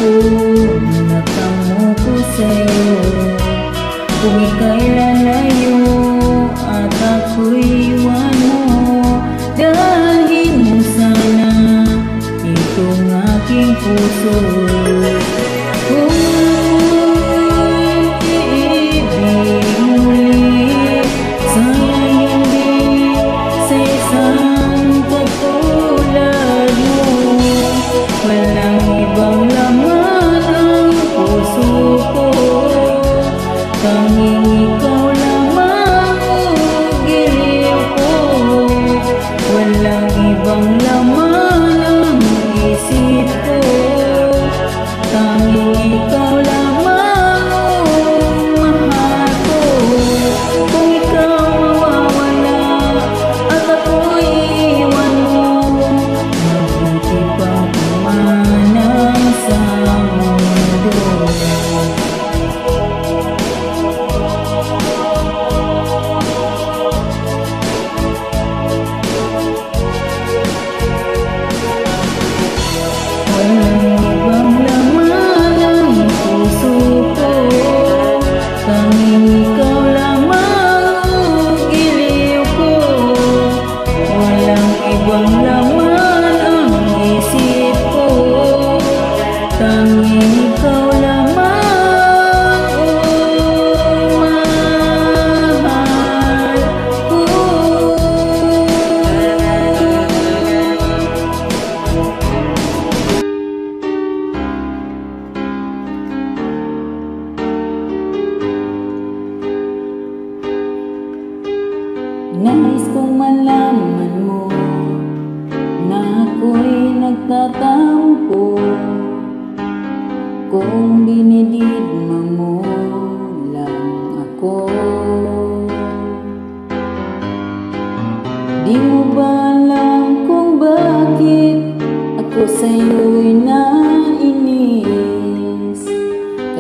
ako natamo ko sa'yo. Kung ika'y lalayo at ako'y iwan mo, dalhin mo sana itong aking puso. Kung iibig muli, sana hindi sa isang katulad mo. Walang ibang laman ang puso ko, tanging ikaw lamang ang giliw ko. Walang ibang laman ang isip ko, tanging ikaw lamang ang mahal ko. Kung ikaw mawawala at ako'y iwan mo, mabuti pang umanang sa mundo. Walang ibang laman ang puso ko, tanging ikaw lamang ang giliw ko. Walang ibang laman ang isip ko, tanging ikaw lamang ang mahal ko. Nais kong malaman mo na ako'y nagtatampo kung dinididma mo lang ako. Di mo ba alam kung bakit ako sa'yo'y nainis?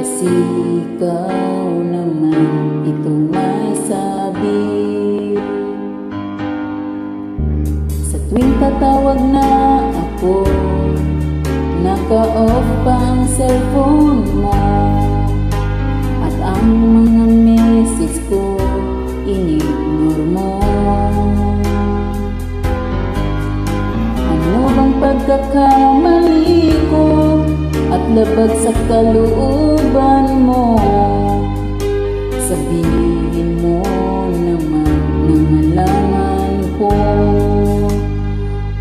Kasi ikaw naman itong may sabi. Sa tuwing tatawag na ako, naka-off pa ang cellphone mo, at ang mga message ko in-ignore mo. Ano bang pagkakamali ko at labag sa kalooban mo? Sabihin mo naman na malaman ko.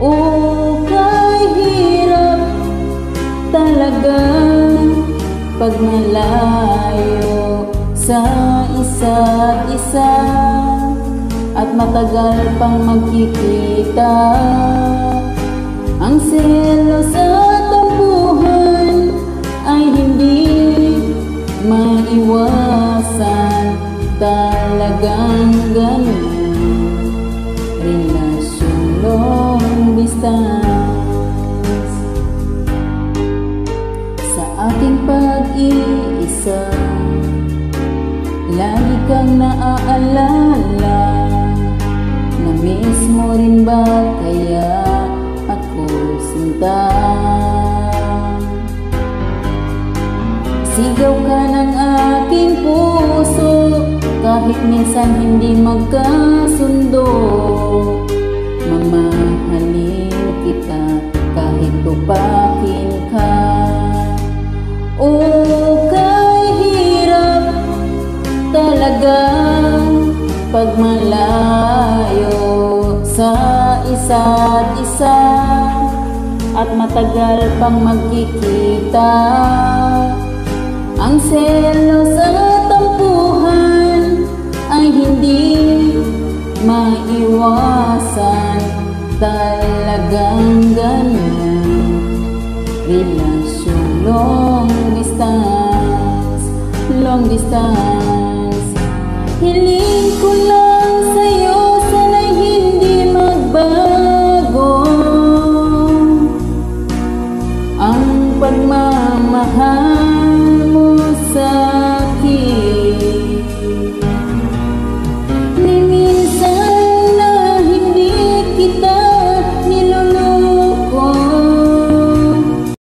O kay hirap talaga pag malayo sa isa't isa at matagal pang magkikita. Ang selos at tampuhan ay hindi maiwasan, talagang ganyan relasyon long distance. Sa aking pag-iisa, lagi kang naaalala. Na-miss mo rin ba kaya ako, sinta? Sigaw ka ng aking puso, kahit minsan hindi magkasundo. Mamahalin kita kahit tupakin ka. O kay hirap talaga pag malayo sa isa't isa at matagal pang magkikita. Ang selos at tampuhan ay hindi maiwasan, talagang ganyan relasyon long distance, long distance. Hiling ko lang sa'yo, sana'y hindi magbago ang pagmamahal mo sa